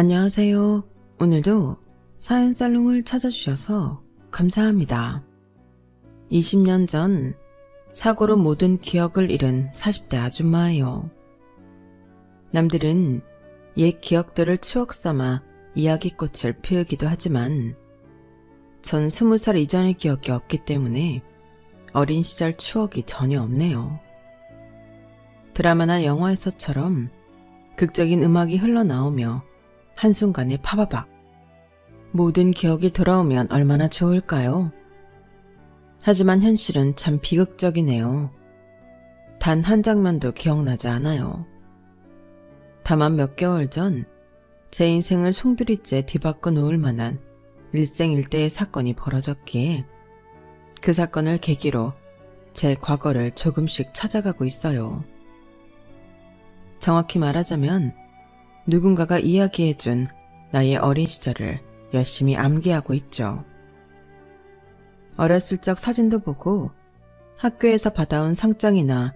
안녕하세요. 오늘도 사연살롱을 찾아주셔서 감사합니다. 20년 전 사고로 모든 기억을 잃은 40대 아줌마예요. 남들은 옛 기억들을 추억 삼아 이야기꽃을 피우기도 하지만 전 20살 이전의 기억이 없기 때문에 어린 시절 추억이 전혀 없네요. 드라마나 영화에서처럼 극적인 음악이 흘러나오며 한순간에 파바박 모든 기억이 돌아오면 얼마나 좋을까요? 하지만 현실은 참 비극적이네요. 단 한 장면도 기억나지 않아요. 다만 몇 개월 전 제 인생을 송두리째 뒤바꿔 놓을 만한 일생일대의 사건이 벌어졌기에 그 사건을 계기로 제 과거를 조금씩 찾아가고 있어요. 정확히 말하자면 누군가가 이야기해준 나의 어린 시절을 열심히 암기하고 있죠. 어렸을 적 사진도 보고 학교에서 받아온 상장이나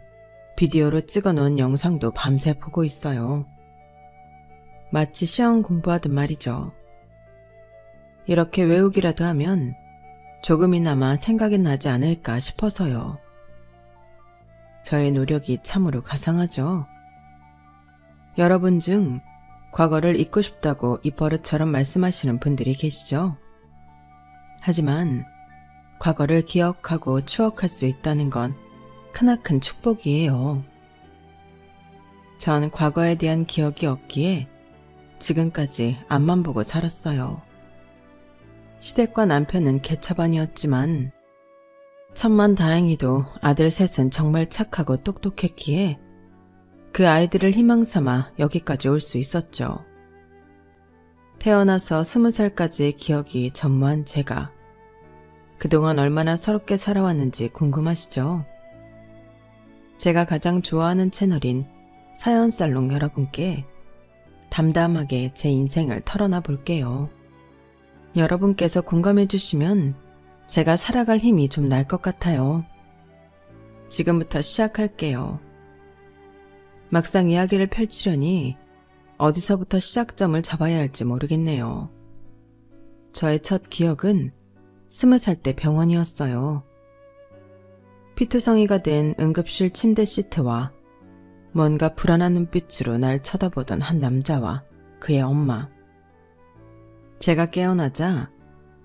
비디오로 찍어놓은 영상도 밤새 보고 있어요. 마치 시험 공부하듯 말이죠. 이렇게 외우기라도 하면 조금이나마 생각이 나지 않을까 싶어서요. 저의 노력이 참으로 가상하죠. 여러분 중 과거를 잊고 싶다고 입버릇처럼 말씀하시는 분들이 계시죠? 하지만 과거를 기억하고 추억할 수 있다는 건 크나큰 축복이에요. 전 과거에 대한 기억이 없기에 지금까지 앞만 보고 자랐어요. 시댁과 남편은 개차반이었지만 천만다행히도 아들 셋은 정말 착하고 똑똑했기에 그 아이들을 희망삼아 여기까지 올 수 있었죠. 태어나서 20살까지의 기억이 전무한 제가 그동안 얼마나 서럽게 살아왔는지 궁금하시죠? 제가 가장 좋아하는 채널인 사연살롱 여러분께 담담하게 제 인생을 털어놔 볼게요. 여러분께서 공감해 주시면 제가 살아갈 힘이 좀 날 것 같아요. 지금부터 시작할게요. 막상 이야기를 펼치려니 어디서부터 시작점을 잡아야 할지 모르겠네요. 저의 첫 기억은 20살 때 병원이었어요. 피투성이가 된 응급실 침대 시트와 뭔가 불안한 눈빛으로 날 쳐다보던 한 남자와 그의 엄마. 제가 깨어나자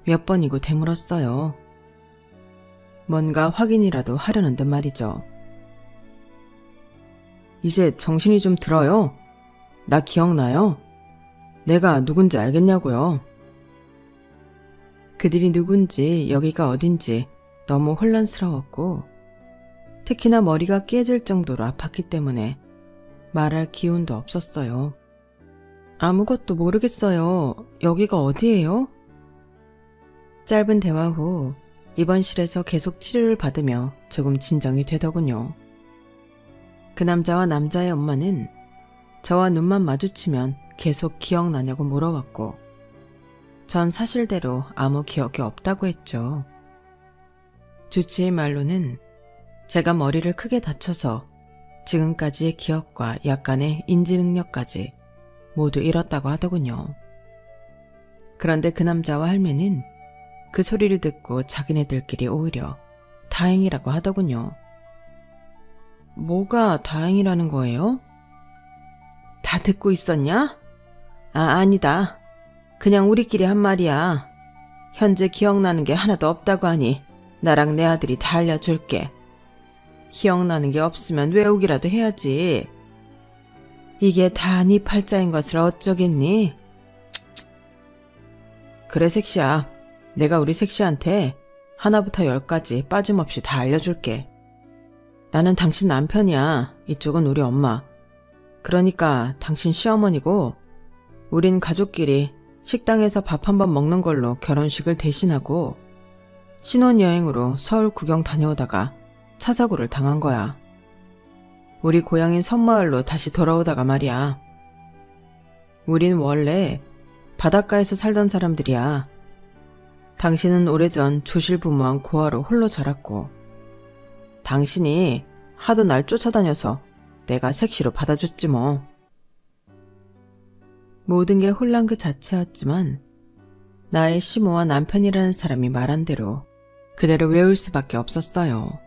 몇 번이고 되물었어요. 뭔가 확인이라도 하려는 듯 말이죠. 이제 정신이 좀 들어요. 나 기억나요? 내가 누군지 알겠냐고요. 그들이 누군지 여기가 어딘지 너무 혼란스러웠고 특히나 머리가 깨질 정도로 아팠기 때문에 말할 기운도 없었어요. 아무것도 모르겠어요. 여기가 어디예요? 짧은 대화 후 입원실에서 계속 치료를 받으며 조금 진정이 되더군요. 그 남자와 남자의 엄마는 저와 눈만 마주치면 계속 기억나냐고 물어왔고 전 사실대로 아무 기억이 없다고 했죠. 주치의 말로는 제가 머리를 크게 다쳐서 지금까지의 기억과 약간의 인지 능력까지 모두 잃었다고 하더군요. 그런데 그 남자와 할매는 그 소리를 듣고 자기네들끼리 오히려 다행이라고 하더군요. 뭐가 다행이라는 거예요? 다 듣고 있었냐? 아니다. 그냥 우리끼리 한 말이야. 현재 기억나는 게 하나도 없다고 하니 나랑 내 아들이 다 알려줄게. 기억나는 게 없으면 외우기라도 해야지. 이게 다 네 팔자인 것을 어쩌겠니? 그래 색시야. 내가 우리 색시한테 하나부터 10까지 빠짐없이 다 알려줄게. 나는 당신 남편이야. 이쪽은 우리 엄마. 그러니까 당신 시어머니고 우린 가족끼리 식당에서 밥 한번 먹는 걸로 결혼식을 대신하고 신혼여행으로 서울 구경 다녀오다가 차 사고를 당한 거야. 우리 고향인 섬마을로 다시 돌아오다가 말이야. 우린 원래 바닷가에서 살던 사람들이야. 당신은 오래전 조실부무한 고아로 홀로 자랐고 당신이 하도 날 쫓아다녀서 내가 색시로 받아줬지 뭐. 모든 게 혼란 그 자체였지만 나의 시모와 남편이라는 사람이 말한 대로 그대로 외울 수밖에 없었어요.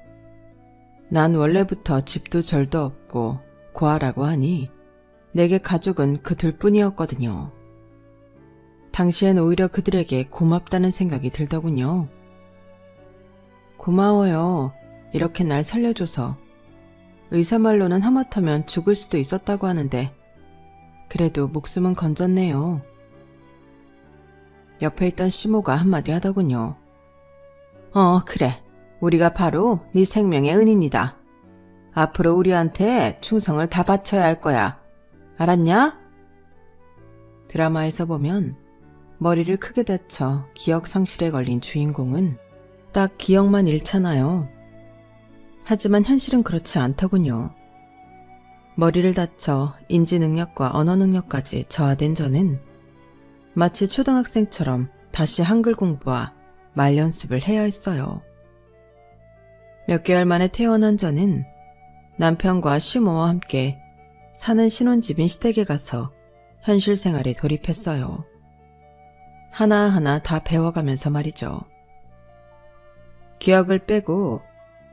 난 원래부터 집도 절도 없고 고아라고 하니 내게 가족은 그 둘뿐이었거든요. 당시엔 오히려 그들에게 고맙다는 생각이 들더군요. 고마워요. 이렇게 날 살려줘서. 의사 말로는 하마터면 죽을 수도 있었다고 하는데 그래도 목숨은 건졌네요. 옆에 있던 시모가 한마디 하더군요. 그래. 우리가 바로 네 생명의 은인이다. 앞으로 우리한테 충성을 다 바쳐야 할 거야. 알았냐? 드라마에서 보면 머리를 크게 다쳐 기억 상실에 걸린 주인공은 딱 기억만 잃잖아요. 하지만 현실은 그렇지 않더군요. 머리를 다쳐 인지 능력과 언어 능력까지 저하된 저는 마치 초등학생처럼 다시 한글 공부와 말 연습을 해야 했어요. 몇 개월 만에 태어난 저는 남편과 시모와 함께 사는 신혼집인 시댁에 가서 현실 생활에 돌입했어요. 하나하나 다 배워가면서 말이죠. 기억을 빼고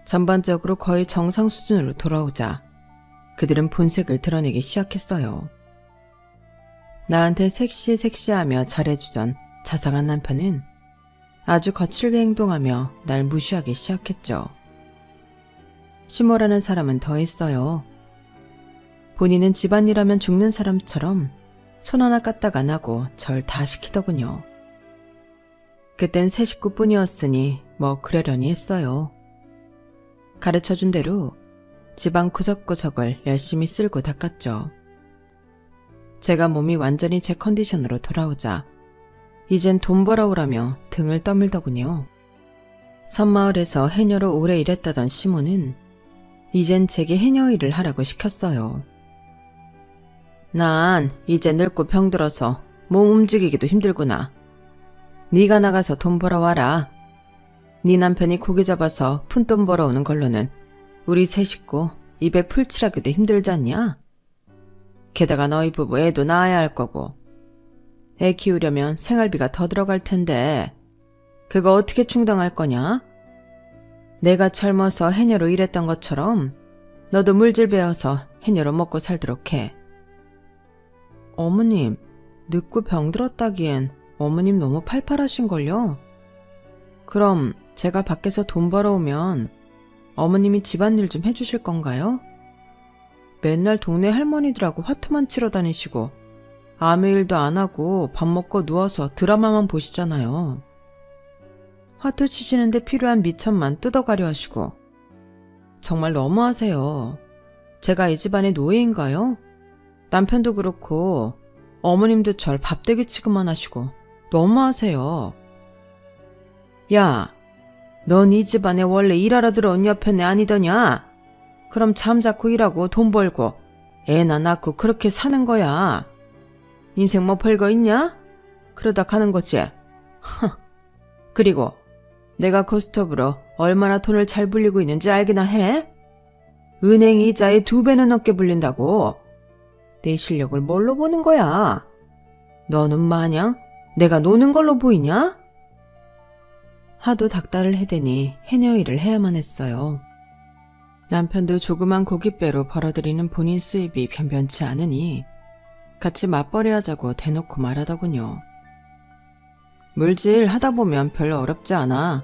전반적으로 거의 정상 수준으로 돌아오자 그들은 본색을 드러내기 시작했어요. 나한테 섹시하며 잘해주던 자상한 남편은 아주 거칠게 행동하며 날 무시하기 시작했죠. 시모라는 사람은 더했어요. 본인은 집안일하면 죽는 사람처럼 손 하나 까딱 안 하고 절 다 시키더군요. 그땐 세 식구뿐이었으니 뭐 그러려니 했어요. 가르쳐준 대로 집안 구석구석을 열심히 쓸고 닦았죠. 제가 몸이 완전히 제 컨디션으로 돌아오자 이젠 돈 벌어오라며 등을 떠밀더군요. 섬마을에서 해녀로 오래 일했다던 시모는 이젠 제게 해녀 일을 하라고 시켰어요. 난 이제 늙고 병들어서 몸 움직이기도 힘들구나. 네가 나가서 돈 벌어와라. 네 남편이 고기 잡아서 푼돈 벌어오는 걸로는 우리 세 식구 입에 풀칠하기도 힘들지 않냐? 게다가 너희 부부 애도 낳아야 할 거고 애 키우려면 생활비가 더 들어갈 텐데 그거 어떻게 충당할 거냐? 내가 젊어서 해녀로 일했던 것처럼 너도 물질 배워서 해녀로 먹고 살도록 해. 어머님, 늙고 병들었다기엔 어머님 너무 팔팔하신걸요? 그럼 제가 밖에서 돈 벌어오면 어머님이 집안일 좀 해주실 건가요? 맨날 동네 할머니들하고 화투만 치러 다니시고 아무 일도 안 하고 밥 먹고 누워서 드라마만 보시잖아요. 화투 치시는데 필요한 미천만 뜯어가려 하시고 정말 너무하세요. 제가 이 집안의 노예인가요? 남편도 그렇고 어머님도 절 밥대기 취급만 하시고 너무하세요. 야, 넌 이 집안에 원래 일하러 들어온 여편네 아니더냐? 그럼 잠자코 일하고 돈 벌고 애나 낳고 그렇게 사는 거야. 인생 뭐 별거 있냐? 그러다 가는 거지. 그리고 내가 고스톱으로 얼마나 돈을 잘 불리고 있는지 알기나 해? 은행 이자에 2배는 넘게 불린다고. 내 실력을 뭘로 보는 거야? 너는 마냥 내가 노는 걸로 보이냐? 하도 닥달을 해대니 해녀 일을 해야만 했어요. 남편도 조그만 고깃배로 벌어들이는 본인 수입이 변변치 않으니 같이 맞벌이 하자고 대놓고 말하더군요. 물질 하다 보면 별로 어렵지 않아.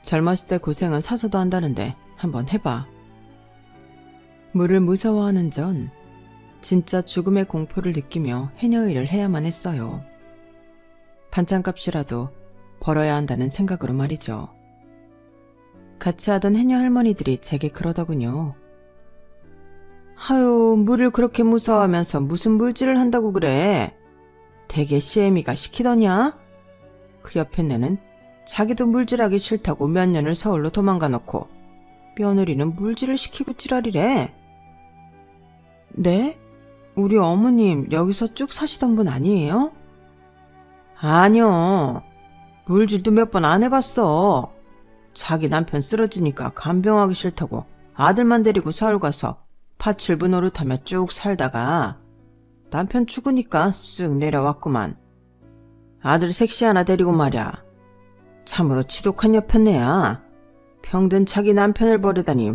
젊었을 때 고생은 사서도 한다는데 한번 해봐. 물을 무서워하는 전 진짜 죽음의 공포를 느끼며 해녀 일을 해야만 했어요. 반찬값이라도 벌어야 한다는 생각으로 말이죠. 같이 하던 해녀 할머니들이 제게 그러더군요. 하유, 물을 그렇게 무서워하면서 무슨 물질을 한다고 그래. 되게 시애미가 시키더냐? 그 옆에 내는 자기도 물질하기 싫다고 몇 년을 서울로 도망가 놓고 며느리는 물질을 시키고 찌랄이래. 네? 우리 어머님 여기서 쭉 사시던 분 아니에요? 아니요. 물질도 몇 번 안 해봤어. 자기 남편 쓰러지니까 간병하기 싫다고 아들만 데리고 서울 가서 파출부 노릇하며 쭉 살다가 남편 죽으니까 쓱 내려왔구만. 아들 섹시 하나 데리고 말이야. 참으로 지독한 여편네야. 병든 자기 남편을 버리다니.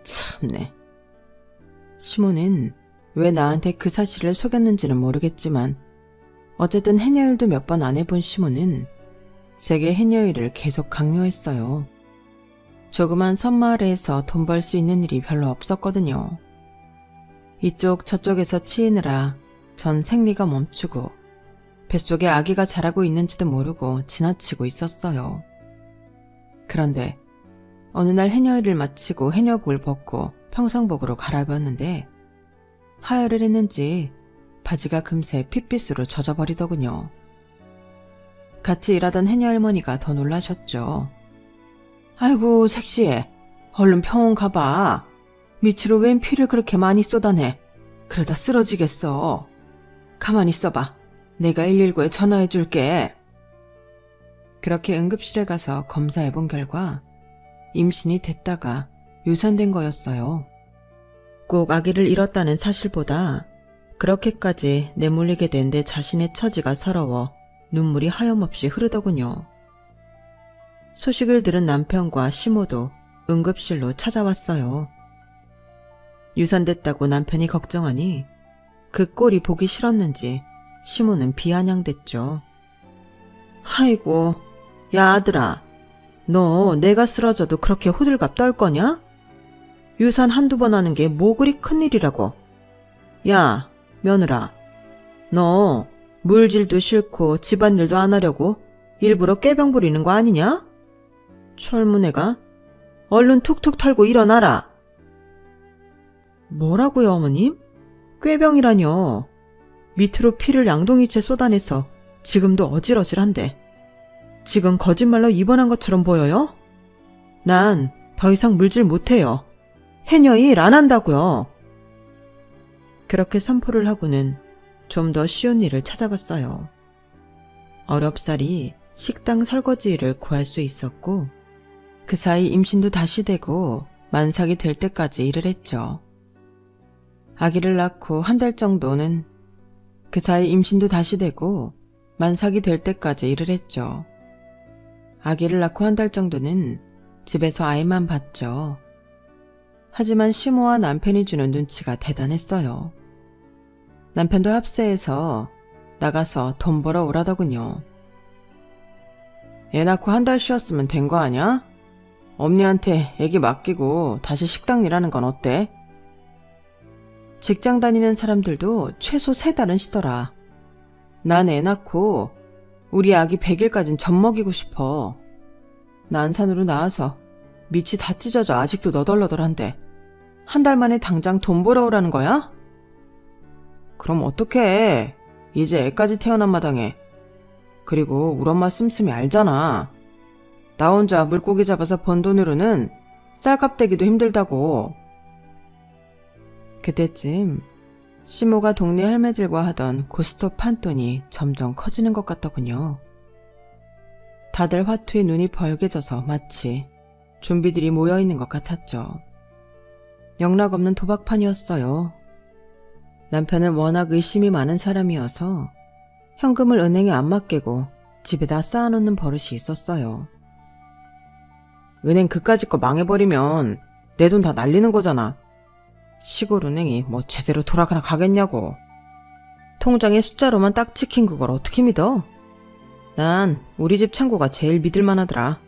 참네. 시모는 왜 나한테 그 사실을 속였는지는 모르겠지만 어쨌든 해녀일도 몇 번 안 해본 시모는 제게 해녀일을 계속 강요했어요. 조그만 섬마을에서 돈 벌 수 있는 일이 별로 없었거든요. 이쪽 저쪽에서 치이느라 전 생리가 멈추고 뱃속에 아기가 자라고 있는지도 모르고 지나치고 있었어요. 그런데 어느 날 해녀일을 마치고 해녀복을 벗고 평상복으로 갈아입었는데 하혈을 했는지 바지가 금세 핏빛으로 젖어버리더군요. 같이 일하던 해녀 할머니가 더 놀라셨죠. 아이고 섹시해. 얼른 병원 가봐. 밑으로 웬 피를 그렇게 많이 쏟아내. 그러다 쓰러지겠어. 가만히 있어봐. 내가 119에 전화해줄게. 그렇게 응급실에 가서 검사해본 결과 임신이 됐다가 유산된 거였어요. 꼭 아기를 잃었다는 사실보다 그렇게까지 내몰리게 된 내 자신의 처지가 서러워 눈물이 하염없이 흐르더군요. 소식을 들은 남편과 시모도 응급실로 찾아왔어요. 유산됐다고 남편이 걱정하니 그 꼴이 보기 싫었는지 시모는 비아냥댔죠. 아이고, 야 아들아, 너 내가 쓰러져도 그렇게 호들갑 떨 거냐? 유산 한두 번 하는 게 뭐 그리 큰일이라고. 야, 며느라, 너 물질도 싫고 집안일도 안 하려고 일부러 꾀병 부리는 거 아니냐? 철문애가 얼른 툭툭 털고 일어나라. 뭐라고요, 어머님? 꾀병이라뇨. 밑으로 피를 양동이째 쏟아내서 지금도 어질어질한데 지금 거짓말로 입원한 것처럼 보여요? 난 더 이상 물질 못해요. 해녀 일 안 한다고요. 그렇게 선포를 하고는 좀 더 쉬운 일을 찾아봤어요. 어렵사리 식당 설거지 일을 구할 수 있었고 그 사이 임신도 다시 되고 만삭이 될 때까지 일을 했죠. 아기를 낳고 한 달 정도는 그 사이 임신도 다시 되고 만삭이 될 때까지 일을 했죠. 아기를 낳고 한 달 정도는 집에서 아이만 봤죠. 하지만 시모와 남편이 주는 눈치가 대단했어요. 남편도 합세해서 나가서 돈 벌어 오라더군요. 애 낳고 한 달 쉬었으면 된 거 아냐? 엄니한테 애기 맡기고 다시 식당 일하는 건 어때? 직장 다니는 사람들도 최소 3달은 쉬더라. 난 애 낳고 우리 아기 100일까진 젖 먹이고 싶어. 난산으로 나와서 밑이 다 찢어져 아직도 너덜너덜한데 한 달 만에 당장 돈 벌어 오라는 거야? 그럼 어떡해. 이제 애까지 태어난 마당에. 그리고 우리 엄마 씀씀이 알잖아. 나 혼자 물고기 잡아서 번 돈으로는 쌀값 대기도 힘들다고. 그때쯤 시모가 동네 할매들과 하던 고스톱 판돈이 점점 커지는 것 같더군요. 다들 화투에 눈이 벌게져서 마치 좀비들이 모여있는 것 같았죠. 영락없는 도박판이었어요. 남편은 워낙 의심이 많은 사람이어서 현금을 은행에 안 맡기고 집에다 쌓아놓는 버릇이 있었어요. 은행 그까짓 거 망해버리면 내 돈 다 날리는 거잖아. 시골 은행이 뭐 제대로 돌아가나 가겠냐고. 통장에 숫자로만 딱 찍힌 그걸 어떻게 믿어? 난 우리 집 창고가 제일 믿을만하더라.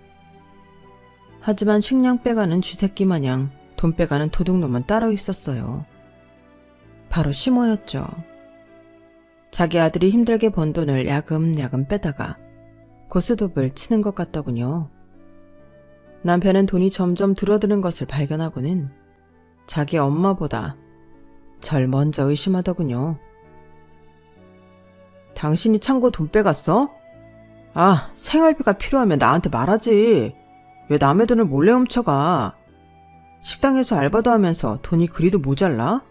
하지만 식량 빼가는 쥐새끼 마냥 돈 빼가는 도둑놈은 따로 있었어요. 바로 시모였죠. 자기 아들이 힘들게 번 돈을 야금야금 빼다가 고스톱을 치는 것 같더군요. 남편은 돈이 점점 줄어드는 것을 발견하고는 자기 엄마보다 절 먼저 의심하더군요. 당신이 창고 돈 빼갔어? 아, 생활비가 필요하면 나한테 말하지. 왜 남의 돈을 몰래 훔쳐가? 식당에서 알바도 하면서 돈이 그리도 모자라?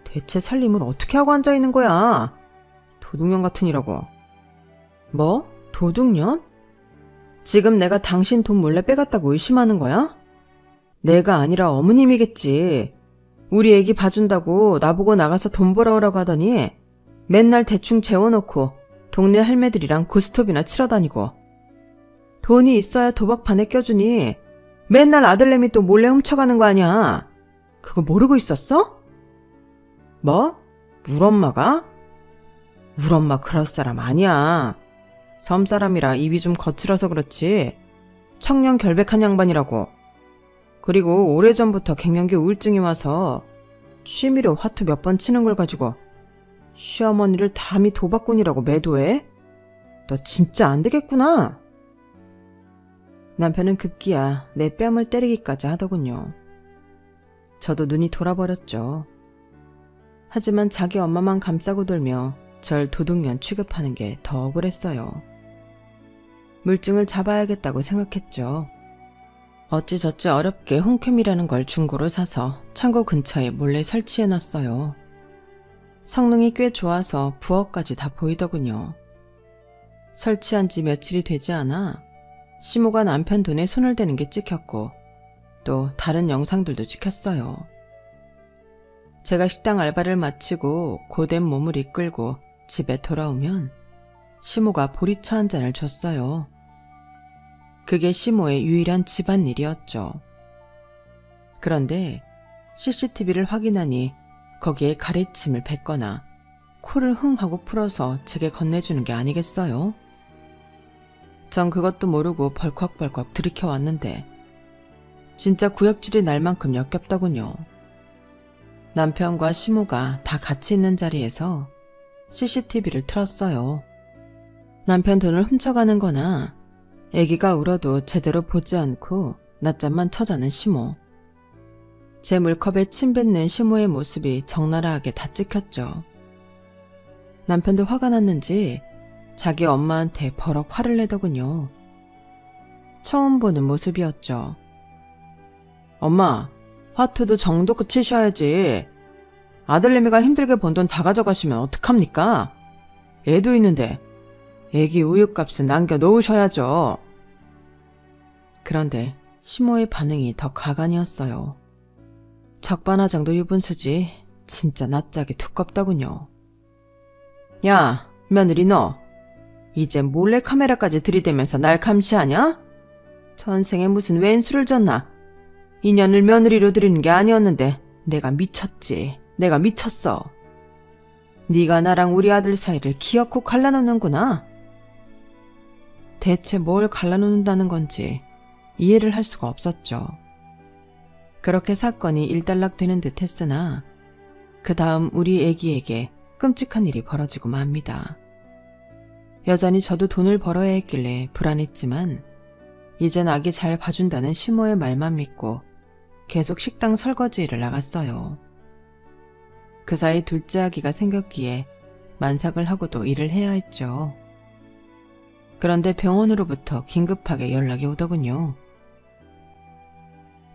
대체 살림을 어떻게 하고 앉아있는 거야? 도둑년 같으니라고. 뭐? 도둑년? 지금 내가 당신 돈 몰래 빼갔다고 의심하는 거야? 내가 아니라 어머님이겠지. 우리 애기 봐준다고 나보고 나가서 돈 벌어오라고 하더니 맨날 대충 재워놓고 동네 할매들이랑 고스톱이나 치러 다니고 돈이 있어야 도박판에 껴주니 맨날 아들내미 또 몰래 훔쳐가는 거 아니야. 그거 모르고 있었어? 뭐? 우리 엄마가? 우리 엄마 그럴 사람 아니야. 섬 사람이라 입이 좀 거칠어서 그렇지 청년 결백한 양반이라고. 그리고 오래전부터 갱년기 우울증이 와서 취미로 화투 몇 번 치는 걸 가지고 시어머니를 감히 도박꾼이라고 매도해? 너 진짜 안 되겠구나. 남편은 급기야 내 뺨을 때리기까지 하더군요. 저도 눈이 돌아버렸죠. 하지만 자기 엄마만 감싸고 돌며 절 도둑년 취급하는 게 더 억울했어요. 물증을 잡아야겠다고 생각했죠. 어찌저찌 어렵게 홍캠이라는 걸 중고로 사서 창고 근처에 몰래 설치해놨어요. 성능이 꽤 좋아서 부엌까지 다 보이더군요. 설치한 지 며칠이 되지 않아 시모가 남편 돈에 손을 대는 게 찍혔고 또 다른 영상들도 찍혔어요. 제가 식당 알바를 마치고 고된 몸을 이끌고 집에 돌아오면 시모가 보리차 한 잔을 줬어요. 그게 시모의 유일한 집안일이었죠. 그런데 CCTV를 확인하니 거기에 가래침을 뱉거나 코를 흥 하고 풀어서 제게 건네주는 게 아니겠어요? 전 그것도 모르고 벌컥벌컥 들이켜왔는데 진짜 구역질이 날 만큼 역겹더군요. 남편과 시모가 다 같이 있는 자리에서 CCTV를 틀었어요. 남편 돈을 훔쳐가는 거나 애기가 울어도 제대로 보지 않고 낮잠만 쳐자는 시모. 제 물컵에 침 뱉는 시모의 모습이 적나라하게 다 찍혔죠. 남편도 화가 났는지 자기 엄마한테 버럭 화를 내더군요. 처음 보는 모습이었죠. 엄마, 화투도 정도껏 치셔야지. 아들내미가 힘들게 번 돈 다 가져가시면 어떡합니까? 애도 있는데 애기 우유값은 남겨놓으셔야죠. 그런데 시모의 반응이 더 가관이었어요. 적반하장도 유분수지 진짜 낯짝이 두껍더군요. 야, 며느리 너 이제 몰래카메라까지 들이대면서 날 감시하냐? 전생에 무슨 왼수를 졌나? 인연을 며느리로 들이는 게 아니었는데 내가 미쳤지. 내가 미쳤어. 네가 나랑 우리 아들 사이를 기어코 갈라놓는구나. 대체 뭘 갈라놓는다는 건지 이해를 할 수가 없었죠. 그렇게 사건이 일단락되는 듯 했으나 그 다음 우리 애기에게 끔찍한 일이 벌어지고 맙니다. 여전히 저도 돈을 벌어야 했길래 불안했지만 이젠 아기 잘 봐준다는 시모의 말만 믿고 계속 식당 설거지 일을 나갔어요. 그 사이 둘째 아기가 생겼기에 만삭을 하고도 일을 해야 했죠. 그런데 병원으로부터 긴급하게 연락이 오더군요.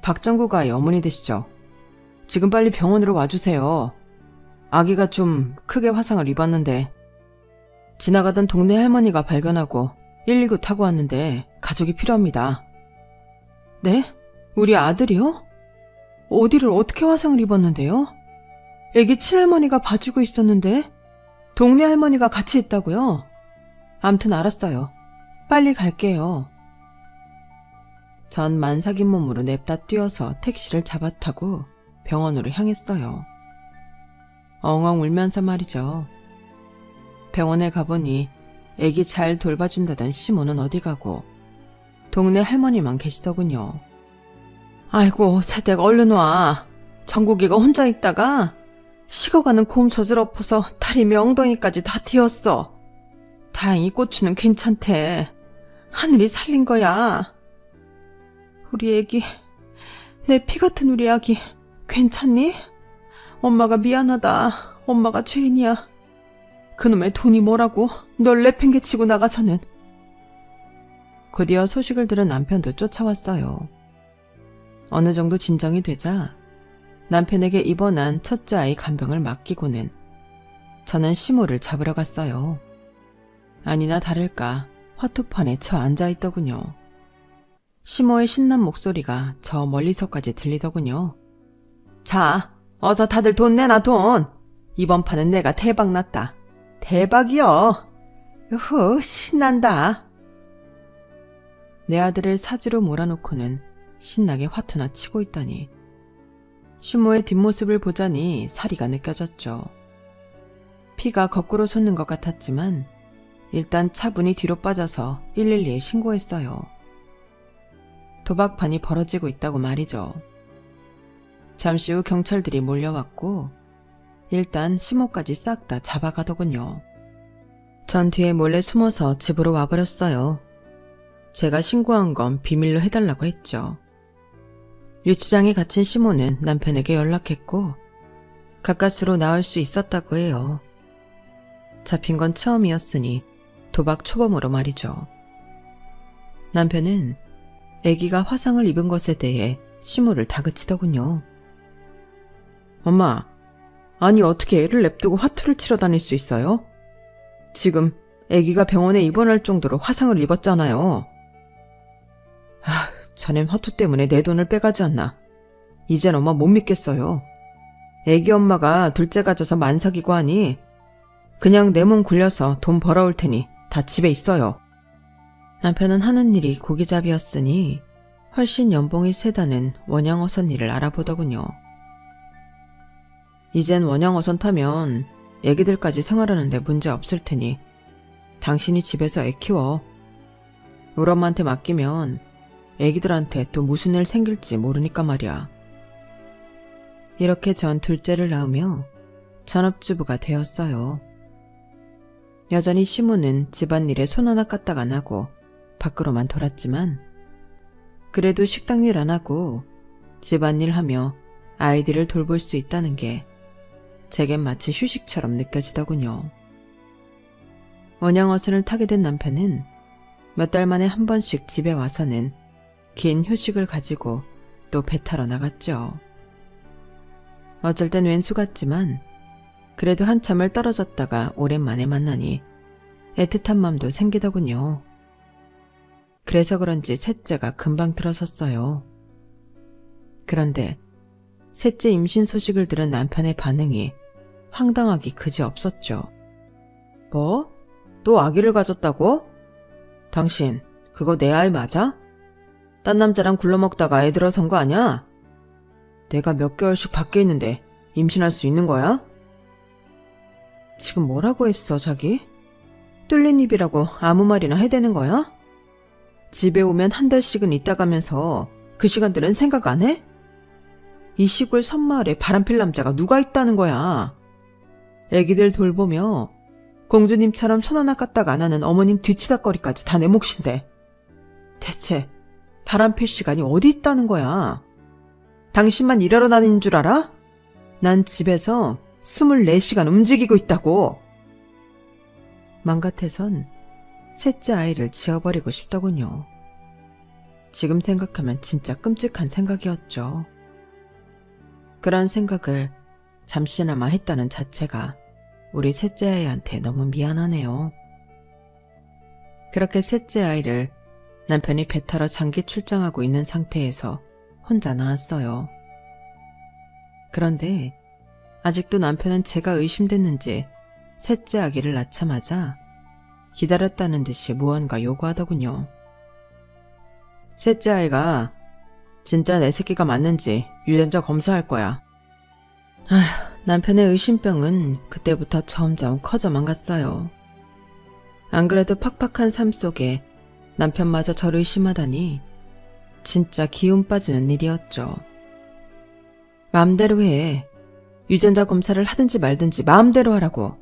박정구가 어머니 되시죠? 지금 빨리 병원으로 와주세요. 아기가 좀 크게 화상을 입었는데 지나가던 동네 할머니가 발견하고 119 타고 왔는데 가족이 필요합니다. 네? 우리 아들이요? 어디를 어떻게 화상을 입었는데요? 애기 친할머니가 봐주고 있었는데 동네 할머니가 같이 있다고요? 암튼 알았어요. 빨리 갈게요. 전 만삭인 몸으로 냅다 뛰어서 택시를 잡아타고 병원으로 향했어요. 엉엉 울면서 말이죠. 병원에 가보니 애기 잘 돌봐준다던 시모는 어디 가고 동네 할머니만 계시더군요. 아이고 새댁 얼른 와. 정국이가 혼자 있다가 식어가는 곰 젖을 엎어서 다리 엉덩이까지 다 튀었어. 다행히 고추는 괜찮대. 하늘이 살린 거야. 우리 애기, 내 피 같은 우리 아기 괜찮니? 엄마가 미안하다. 엄마가 죄인이야. 그놈의 돈이 뭐라고 널 내팽개치고 나가서는. 곧이어 소식을 들은 남편도 쫓아왔어요. 어느 정도 진정이 되자 남편에게 입원한 첫째 아이 간병을 맡기고는 저는 시모를 잡으러 갔어요. 아니나 다를까 화투판에 쳐 앉아있더군요. 시모의 신난 목소리가 저 멀리서까지 들리더군요. 자, 어서 다들 돈 내놔 돈. 이번 판은 내가 대박났다. 대박이여. 으흐, 신난다. 내 아들을 사지로 몰아놓고는 신나게 화투나 치고 있다니. 시모의 뒷모습을 보자니 사리가 느껴졌죠. 피가 거꾸로 솟는 것 같았지만 일단 차분히 뒤로 빠져서 112에 신고했어요. 도박판이 벌어지고 있다고 말이죠. 잠시 후 경찰들이 몰려왔고 일단 시모까지 싹 다 잡아가더군요. 전 뒤에 몰래 숨어서 집으로 와버렸어요. 제가 신고한 건 비밀로 해달라고 했죠. 유치장에 갇힌 시모는 남편에게 연락했고 가까스로 나올 수 있었다고 해요. 잡힌 건 처음이었으니 도박 초범으로 말이죠. 남편은 아기가 화상을 입은 것에 대해 시모를 다그치더군요. 엄마, 아니 어떻게 애를 냅두고 화투를 치러 다닐 수 있어요? 지금 아기가 병원에 입원할 정도로 화상을 입었잖아요. 자넨 화투 때문에 내 돈을 빼가지 않나. 이젠 엄마 못 믿겠어요. 아기 엄마가 둘째 가져서 만삭이고 하니 그냥 내 몸 굴려서 돈 벌어올 테니 다 집에 있어요. 남편은 하는 일이 고기잡이였으니 훨씬 연봉이 세다는 원양어선 일을 알아보더군요. 이젠 원양어선 타면 애기들까지 생활하는데 문제 없을 테니 당신이 집에서 애 키워. 우리 엄마한테 맡기면 애기들한테 또 무슨 일 생길지 모르니까 말이야. 이렇게 전 둘째를 낳으며 전업주부가 되었어요. 여전히 시모는 집안일에 손 하나 까딱 안 하고 밖으로만 돌았지만 그래도 식당일 안 하고 집안일 하며 아이들을 돌볼 수 있다는 게 제겐 마치 휴식처럼 느껴지더군요. 원양어선을 타게 된 남편은 몇 달 만에 한 번씩 집에 와서는 긴 휴식을 가지고 또 배 타러 나갔죠. 어쩔 땐 왼수 같지만 그래도 한참을 떨어졌다가 오랜만에 만나니 애틋한 맘도 생기더군요. 그래서 그런지 셋째가 금방 들어섰어요. 그런데 셋째 임신 소식을 들은 남편의 반응이 황당하기 그지없었죠. 뭐? 또 아기를 가졌다고? 당신 그거 내 아이 맞아? 딴 남자랑 굴러먹다가 애 들어선 거 아냐? 내가 몇 개월씩 밖에 있는데 임신할 수 있는 거야? 지금 뭐라고 했어 자기? 뚫린 입이라고 아무 말이나 해대는 거야? 집에 오면 한 달씩은 있다 가면서 그 시간들은 생각 안 해? 이 시골 섬마을에 바람필 남자가 누가 있다는 거야? 애기들 돌보며 공주님처럼 손 하나 까딱 안 하는 어머님 뒤치다거리까지 다 내 몫인데 대체 바람필 시간이 어디 있다는 거야? 당신만 일하러 다니는 줄 알아? 난 집에서 24시간 움직이고 있다고. 맘 같아선 셋째 아이를 지어버리고 싶더군요. 지금 생각하면 진짜 끔찍한 생각이었죠. 그런 생각을 잠시나마 했다는 자체가 우리 셋째 아이한테 너무 미안하네요. 그렇게 셋째 아이를 남편이 배 타러 장기 출장하고 있는 상태에서 혼자 낳았어요. 그런데 아직도 남편은 제가 의심됐는지 셋째 아기를 낳자마자 기다렸다는 듯이 무언가 요구하더군요. 셋째 아이가 진짜 내 새끼가 맞는지 유전자 검사할 거야. 남편의 의심병은 그때부터 점점 커져만 갔어요. 안 그래도 팍팍한 삶 속에 남편마저 저를 의심하다니 진짜 기운 빠지는 일이었죠. 마음대로 해. 유전자 검사를 하든지 말든지 마음대로 하라고.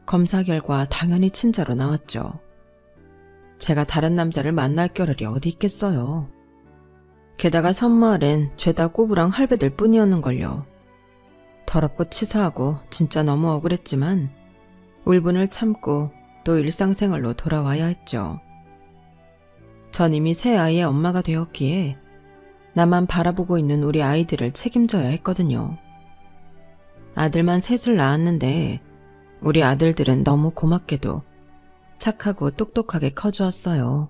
검사 결과 당연히 친자로 나왔죠. 제가 다른 남자를 만날 겨를이 어디 있겠어요. 게다가 섬마을엔 죄다 꼬부랑 할배들 뿐이었는걸요. 더럽고 치사하고 진짜 너무 억울했지만 울분을 참고 또 일상생활로 돌아와야 했죠. 전 이미 새 아이의 엄마가 되었기에 나만 바라보고 있는 우리 아이들을 책임져야 했거든요. 아들만 셋을 낳았는데 우리 아들들은 너무 고맙게도 착하고 똑똑하게 커주었어요.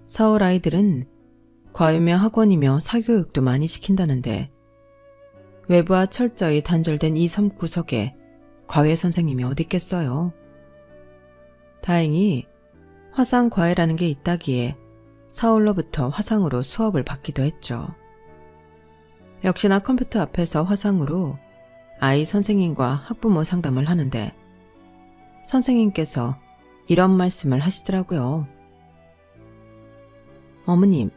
서울 아이들은 과외며 학원이며 사교육도 많이 시킨다는데 외부와 철저히 단절된 이 섬 구석에 과외 선생님이 어딨겠어요. 다행히 화상 과외라는 게 있다기에 서울로부터 화상으로 수업을 받기도 했죠. 역시나 컴퓨터 앞에서 화상으로 아이 선생님과 학부모 상담을 하는데 선생님께서 이런 말씀을 하시더라고요. 어머님,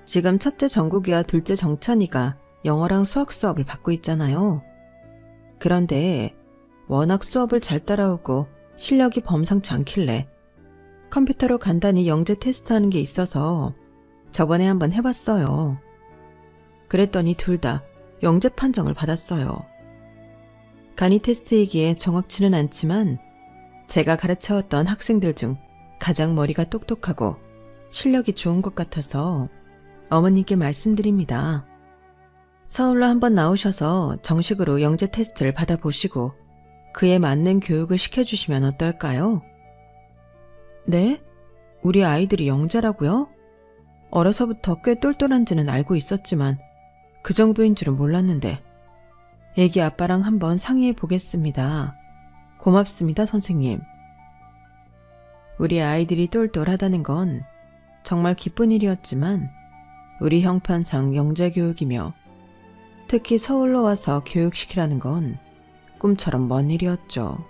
지금 첫째 정국이와 둘째 정찬이가 영어랑 수학 수업을 받고 있잖아요. 그런데 워낙 수업을 잘 따라오고 실력이 범상치 않길래 컴퓨터로 간단히 영재 테스트하는 게 있어서 저번에 한번 해봤어요. 그랬더니 둘 다 영재 판정을 받았어요. 간이 테스트이기에 정확치는 않지만 제가 가르쳐왔던 학생들 중 가장 머리가 똑똑하고 실력이 좋은 것 같아서 어머님께 말씀드립니다. 서울로 한번 나오셔서 정식으로 영재 테스트를 받아보시고 그에 맞는 교육을 시켜주시면 어떨까요? 네? 우리 아이들이 영재라고요? 어려서부터 꽤 똘똘한지는 알고 있었지만 그 정도인 줄은 몰랐는데 애기 아빠랑 한번 상의해 보겠습니다. 고맙습니다, 선생님. 우리 아이들이 똘똘하다는 건 정말 기쁜 일이었지만 우리 형편상 영재교육이며 특히 서울로 와서 교육시키라는 건 꿈처럼 먼 일이었죠.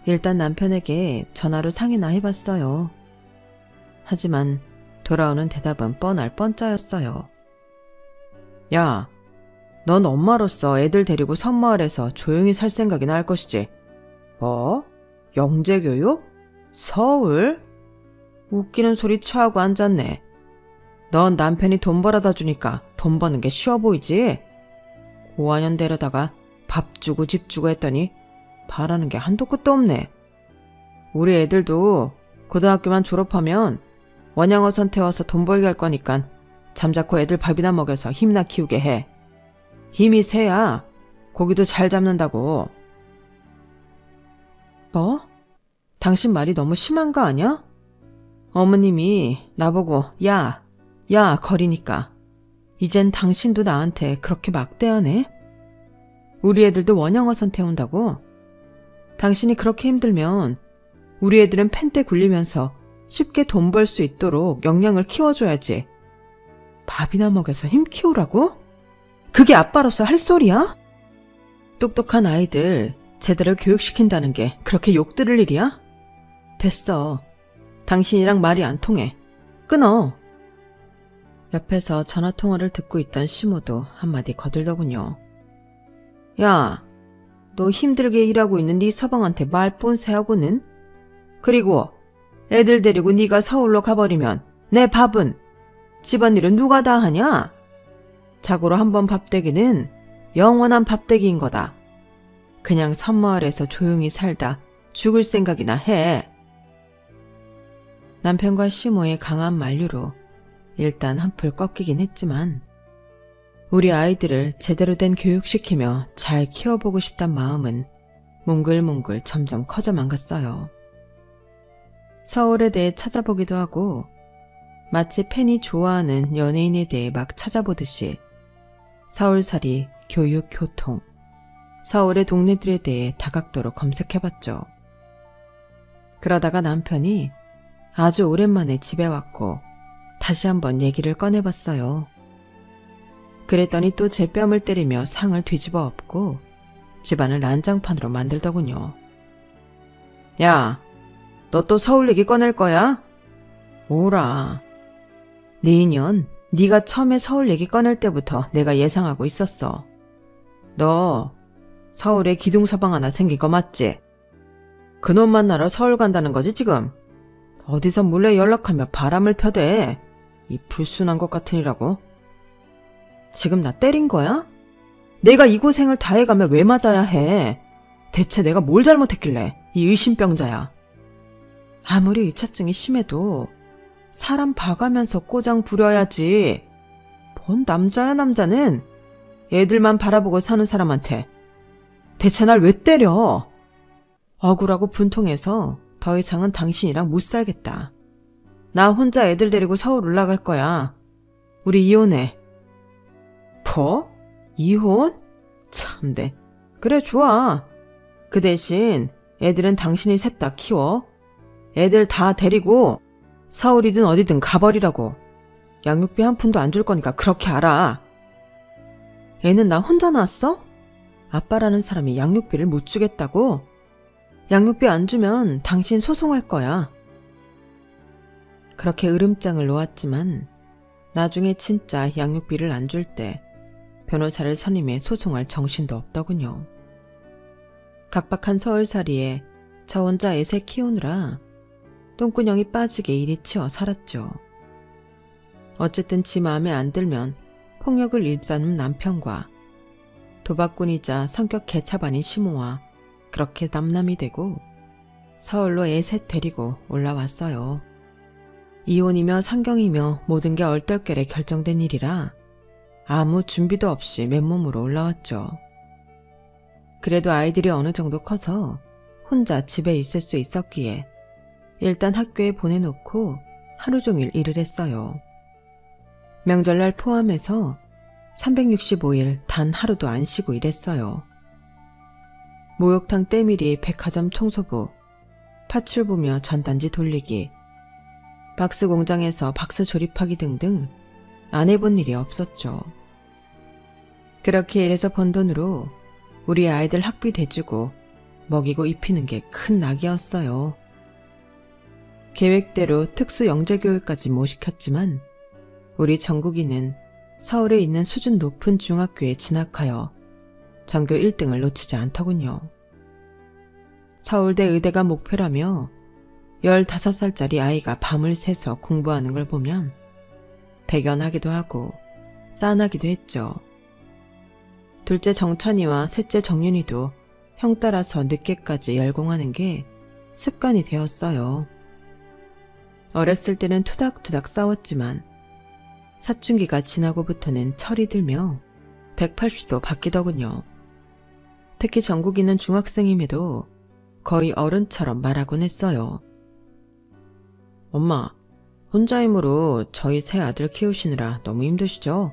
일단 남편에게 전화로 상의나 해봤어요. 하지만 돌아오는 대답은 뻔할 뻔짜였어요. 야, 넌 엄마로서 애들 데리고 섬마을에서 조용히 살 생각이나 할 것이지. 뭐? 영재교육? 서울? 웃기는 소리 취하고 앉았네. 넌 남편이 돈 벌어다 주니까 돈 버는 게 쉬워 보이지? 고아년 데려다가 밥 주고 집 주고 했더니 바라는 게 한도 끝도 없네. 우리 애들도 고등학교만 졸업하면 원양어선 태워서 돈 벌게 할 거니까 잠자코 애들 밥이나 먹여서 힘나 키우게 해. 힘이 세야 고기도 잘 잡는다고. 뭐? 당신 말이 너무 심한 거 아니야? 어머님이 나보고 야 거리니까 이젠 당신도 나한테 그렇게 막대하네? 우리 애들도 원양어선 태운다고? 당신이 그렇게 힘들면 우리 애들은 펜대 굴리면서 쉽게 돈 벌 수 있도록 역량을 키워줘야지. 밥이나 먹여서 힘 키우라고? 그게 아빠로서 할 소리야? 똑똑한 아이들 제대로 교육시킨다는 게 그렇게 욕 들을 일이야? 됐어. 당신이랑 말이 안 통해. 끊어. 옆에서 전화통화를 듣고 있던 시모도 한마디 거들더군요. 야, 너 힘들게 일하고 있는 네 서방한테 말본세하고는? 그리고 애들 데리고 네가 서울로 가버리면 내 밥은? 집안일은 누가 다 하냐? 자고로 한번 밥대기는 영원한 밥대기인 거다. 그냥 섬마을에서 조용히 살다 죽을 생각이나 해. 남편과 시모의 강한 만류로 일단 한풀 꺾이긴 했지만 우리 아이들을 제대로 된 교육시키며 잘 키워보고 싶단 마음은 몽글몽글 점점 커져만 갔어요. 서울에 대해 찾아보기도 하고 마치 팬이 좋아하는 연예인에 대해 막 찾아보듯이 서울살이, 교육, 교통, 서울의 동네들에 대해 다각도로 검색해봤죠. 그러다가 남편이 아주 오랜만에 집에 왔고 다시 한번 얘기를 꺼내봤어요. 그랬더니 또 제 뺨을 때리며 상을 뒤집어 엎고 집안을 난장판으로 만들더군요. 야, 너 또 서울 얘기 꺼낼 거야? 오라. 네 인연, 네가 처음에 서울 얘기 꺼낼 때부터 내가 예상하고 있었어. 너 서울에 기둥서방 하나 생긴 거 맞지? 그놈 만나러 서울 간다는 거지 지금? 어디서 몰래 연락하며 바람을 펴대. 이 불순한 것 같으니라고. 지금 나 때린 거야? 내가 이 고생을 다 해가며 왜 맞아야 해? 대체 내가 뭘 잘못했길래 이 의심병자야. 아무리 의처증이 심해도 사람 봐가면서 꼬장 부려야지. 뭔 남자야 남자는. 애들만 바라보고 사는 사람한테. 대체 날 왜 때려? 억울하고 분통해서 더 이상은 당신이랑 못 살겠다. 나 혼자 애들 데리고 서울 올라갈 거야. 우리 이혼해. 뭐? 이혼? 참대. 그래 좋아. 그 대신 애들은 당신이 셋 다 키워. 애들 다 데리고 서울이든 어디든 가버리라고. 양육비 한 푼도 안 줄 거니까 그렇게 알아. 애는 나 혼자 낳았어? 아빠라는 사람이 양육비를 못 주겠다고? 양육비 안 주면 당신 소송할 거야. 그렇게 으름장을 놓았지만 나중에 진짜 양육비를 안 줄 때 변호사를 선임해 소송할 정신도 없더군요. 각박한 서울살이에 저 혼자 애새 키우느라 똥구녕이 빠지게 이리 치어 살았죠. 어쨌든 지 마음에 안 들면 폭력을 일삼는 남편과 도박꾼이자 성격 개차반인 시모와 그렇게 남남이 되고 서울로 애 셋 데리고 올라왔어요. 이혼이며 상경이며 모든 게 얼떨결에 결정된 일이라 아무 준비도 없이 맨몸으로 올라왔죠. 그래도 아이들이 어느 정도 커서 혼자 집에 있을 수 있었기에 일단 학교에 보내놓고 하루 종일 일을 했어요. 명절날 포함해서 365일 단 하루도 안 쉬고 일했어요. 목욕탕 때밀이 백화점 청소부, 파출 보며 전단지 돌리기, 박스 공장에서 박스 조립하기 등등 안 해본 일이 없었죠. 그렇게 일해서 번 돈으로 우리 아이들 학비 대주고 먹이고 입히는 게 큰 낙이었어요. 계획대로 특수 영재교육까지 못 시켰지만 우리 정국이는 서울에 있는 수준 높은 중학교에 진학하여 전교 1등을 놓치지 않더군요. 서울대 의대가 목표라며 15살짜리 아이가 밤을 새서 공부하는 걸 보면 대견하기도 하고 짠하기도 했죠. 둘째 정찬이와 셋째 정윤이도 형 따라서 늦게까지 열공하는 게 습관이 되었어요. 어렸을 때는 투닥투닥 싸웠지만 사춘기가 지나고부터는 철이 들며 180도 바뀌더군요. 특히 정국이는 중학생임에도 거의 어른처럼 말하곤 했어요. 엄마, 혼자 힘으로 저희 세 아들 키우시느라 너무 힘드시죠?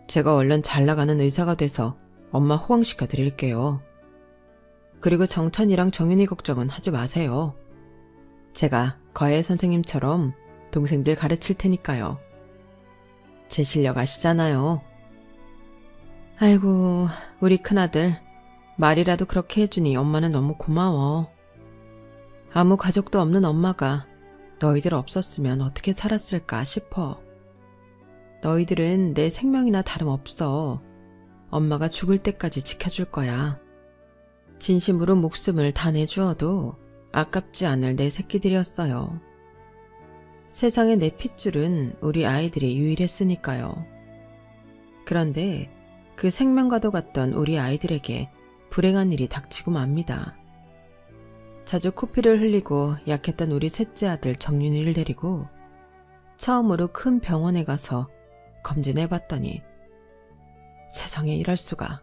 제가 얼른 잘 나가는 의사가 돼서 엄마 호강시켜 드릴게요. 그리고 정찬이랑 정윤이 걱정은 하지 마세요. 제가 거해 선생님처럼 동생들 가르칠 테니까요. 제 실력 아시잖아요. 아이고, 우리 큰아들. 말이라도 그렇게 해주니 엄마는 너무 고마워. 아무 가족도 없는 엄마가 너희들 없었으면 어떻게 살았을까 싶어. 너희들은 내 생명이나 다름없어. 엄마가 죽을 때까지 지켜줄 거야. 진심으로 목숨을 다 내주어도 아깝지 않을 내 새끼들이었어요. 세상에 내 핏줄은 우리 아이들이 유일했으니까요. 그런데 그 생명과도 같던 우리 아이들에게 불행한 일이 닥치고 맙니다. 자주 코피를 흘리고 약했던 우리 셋째 아들 정윤이를 데리고 처음으로 큰 병원에 가서 검진해봤더니 세상에 이럴 수가,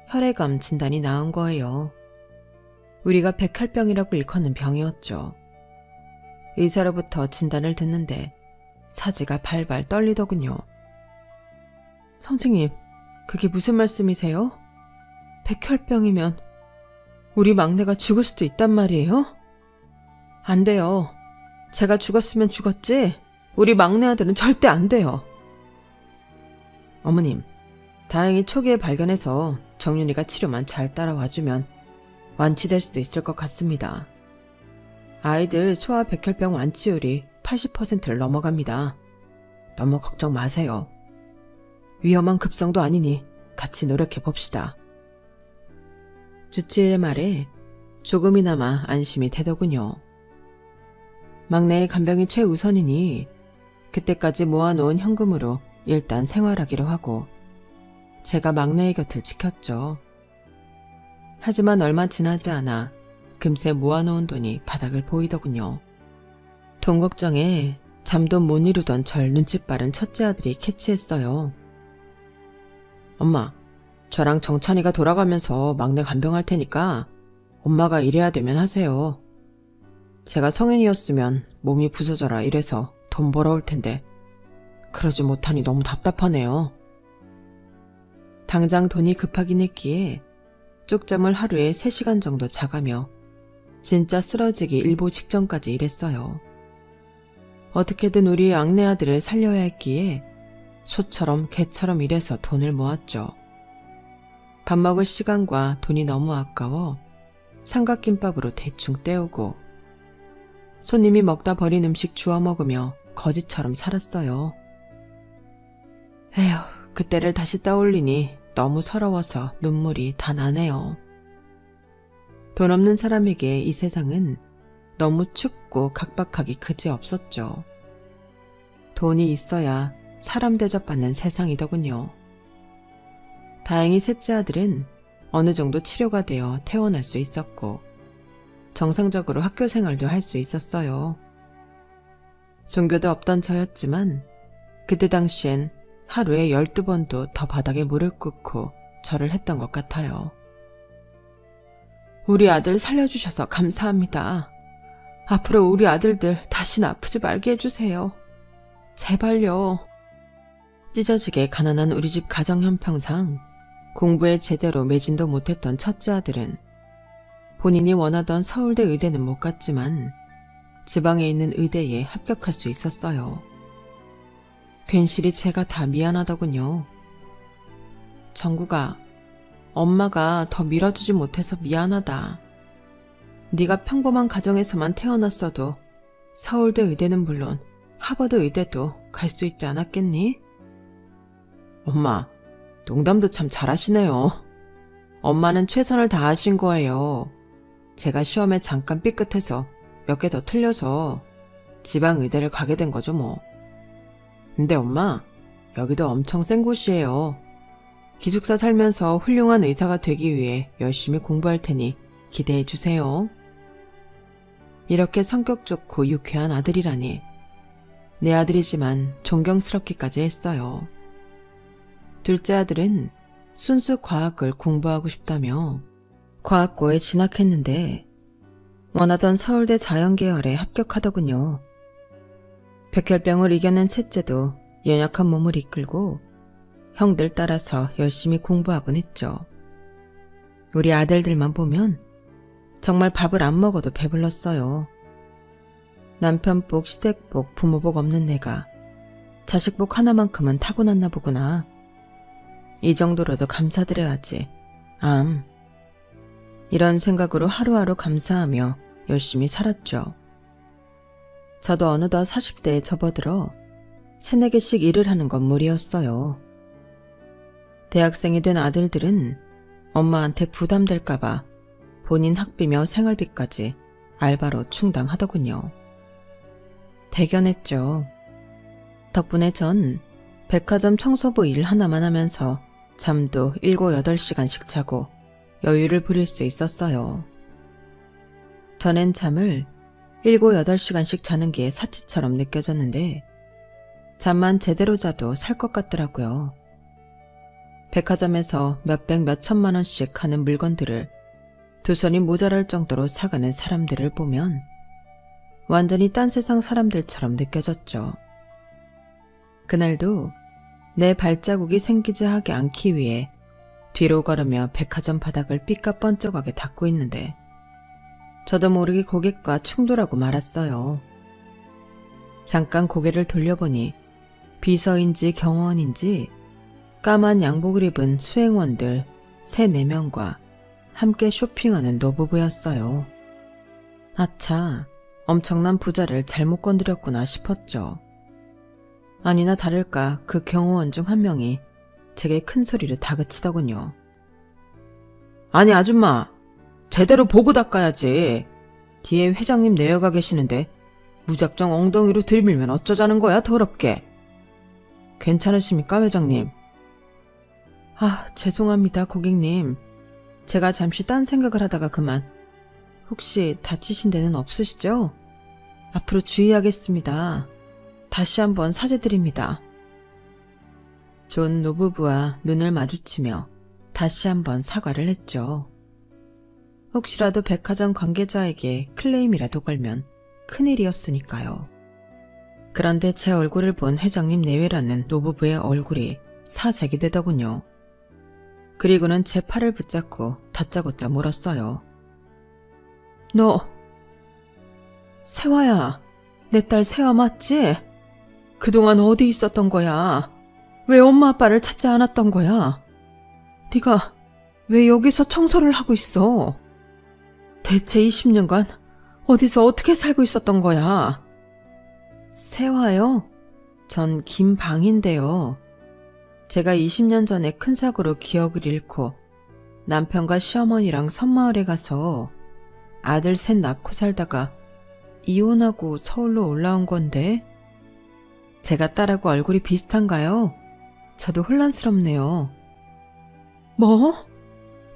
혈액암 진단이 나온 거예요. 우리가 백혈병이라고 일컫는 병이었죠. 의사로부터 진단을 듣는데 사지가 발발 떨리더군요. 선생님, 그게 무슨 말씀이세요? 백혈병이면 우리 막내가 죽을 수도 있단 말이에요? 안 돼요. 제가 죽었으면 죽었지 우리 막내 아들은 절대 안 돼요. 어머님, 다행히 초기에 발견해서 정윤이가 치료만 잘 따라와주면 완치될 수도 있을 것 같습니다. 아이들 소아 백혈병 완치율이 80%를 넘어갑니다. 너무 걱정 마세요. 위험한 급성도 아니니 같이 노력해 봅시다. 주치의의 말에 조금이나마 안심이 되더군요. 막내의 간병이 최우선이니 그때까지 모아놓은 현금으로 일단 생활하기로 하고 제가 막내의 곁을 지켰죠. 하지만 얼마 지나지 않아 금세 모아놓은 돈이 바닥을 보이더군요. 돈 걱정에 잠도 못 이루던 절 눈치 빠른 첫째 아들이 캐치했어요. 엄마, 저랑 정찬이가 돌아가면서 막내 간병할 테니까 엄마가 일해야 되면 하세요. 제가 성인이었으면 몸이 부서져라 이래서 돈 벌어올 텐데 그러지 못하니 너무 답답하네요. 당장 돈이 급하긴 했기에 쪽잠을 하루에 3시간 정도 자가며 진짜 쓰러지기 일보 직전까지 일했어요. 어떻게든 우리 막내 아들을 살려야 했기에 소처럼 개처럼 일해서 돈을 모았죠. 밥 먹을 시간과 돈이 너무 아까워 삼각김밥으로 대충 때우고 손님이 먹다 버린 음식 주워 먹으며 거지처럼 살았어요. 에휴, 그때를 다시 떠올리니 너무 서러워서 눈물이 다 나네요. 돈 없는 사람에게 이 세상은 너무 춥고 각박하기 그지없었죠. 돈이 있어야 사람 대접받는 세상이더군요. 다행히 셋째 아들은 어느 정도 치료가 되어 퇴원할 수 있었고 정상적으로 학교 생활도 할 수 있었어요. 종교도 없던 저였지만 그때 당시엔 하루에 12번도 더 바닥에 물을 꿇고 절을 했던 것 같아요. 우리 아들 살려주셔서 감사합니다. 앞으로 우리 아들들 다시는 아프지 말게 해주세요. 제발요. 찢어지게 가난한 우리 집 가정 형편상 공부에 제대로 매진도 못했던 첫째 아들은 본인이 원하던 서울대 의대는 못 갔지만 지방에 있는 의대에 합격할 수 있었어요. 괜시리 제가 다 미안하더군요. 정국아, 엄마가 더 밀어주지 못해서 미안하다. 네가 평범한 가정에서만 태어났어도 서울대 의대는 물론 하버드 의대도 갈 수 있지 않았겠니? 엄마, 농담도 참 잘하시네요. 엄마는 최선을 다하신 거예요. 제가 시험에 잠깐 삐끗해서 몇 개 더 틀려서 지방 의대를 가게 된 거죠 뭐. 근데 엄마, 여기도 엄청 센 곳이에요. 기숙사 살면서 훌륭한 의사가 되기 위해 열심히 공부할 테니 기대해 주세요. 이렇게 성격 좋고 유쾌한 아들이라니. 내 아들이지만 존경스럽기까지 했어요. 둘째 아들은 순수 과학을 공부하고 싶다며 과학고에 진학했는데 원하던 서울대 자연계열에 합격하더군요. 백혈병을 이겨낸 셋째도 연약한 몸을 이끌고 형들 따라서 열심히 공부하곤 했죠. 우리 아들들만 보면 정말 밥을 안 먹어도 배불렀어요. 남편복, 시댁복, 부모복 없는 내가 자식복 하나만큼은 타고났나 보구나. 이 정도로도 감사드려야지. 이런 생각으로 하루하루 감사하며 열심히 살았죠. 저도 어느덧 40대에 접어들어 3-4개씩 일을 하는 건 무리였어요. 대학생이 된 아들들은 엄마한테 부담될까봐 본인 학비며 생활비까지 알바로 충당하더군요. 대견했죠. 덕분에 전 백화점 청소부 일 하나만 하면서 잠도 7-8시간씩 자고 여유를 부릴 수 있었어요. 전엔 잠을 7-8시간씩 자는 게 사치처럼 느껴졌는데 잠만 제대로 자도 살 것 같더라고요. 백화점에서 몇백 몇천만 원씩 하는 물건들을 두 손이 모자랄 정도로 사가는 사람들을 보면 완전히 딴 세상 사람들처럼 느껴졌죠. 그날도 내 발자국이 생기지 하게 않기 위해 뒤로 걸으며 백화점 바닥을 삐까뻔쩍하게 닦고 있는데 저도 모르게 고객과 충돌하고 말았어요. 잠깐 고개를 돌려보니 비서인지 경호원인지 까만 양복을 입은 수행원들 3-4명과 함께 쇼핑하는 노부부였어요. 아차, 엄청난 부자를 잘못 건드렸구나 싶었죠. 아니나 다를까 그 경호원 중 한 명이 제게 큰 소리로 다그치더군요. 아니 아줌마, 제대로 보고 닦아야지. 뒤에 회장님 내려가 계시는데 무작정 엉덩이로 들밀면 어쩌자는 거야 더럽게. 괜찮으십니까 회장님? 죄송합니다 고객님. 제가 잠시 딴 생각을 하다가 그만. 혹시 다치신 데는 없으시죠? 앞으로 주의하겠습니다. 다시 한번 사죄드립니다. 존 노부부와 눈을 마주치며 다시 한번 사과를 했죠. 혹시라도 백화점 관계자에게 클레임이라도 걸면 큰일이었으니까요. 그런데 제 얼굴을 본 회장님 내외라는 노부부의 얼굴이 사색이 되더군요. 그리고는 제 팔을 붙잡고 다짜고짜 물었어요. 너, 세화야, 내 딸 세화 맞지? 그동안 어디 있었던 거야? 왜 엄마 아빠를 찾지 않았던 거야? 네가 왜 여기서 청소를 하고 있어? 대체 20년간 어디서 어떻게 살고 있었던 거야? 세화요? 전 김방인데요. 제가 20년 전에 큰 사고로 기억을 잃고 남편과 시어머니랑 섬마을에 가서 아들 셋 낳고 살다가 이혼하고 서울로 올라온 건데, 제가 딸하고 얼굴이 비슷한가요? 저도 혼란스럽네요. 뭐?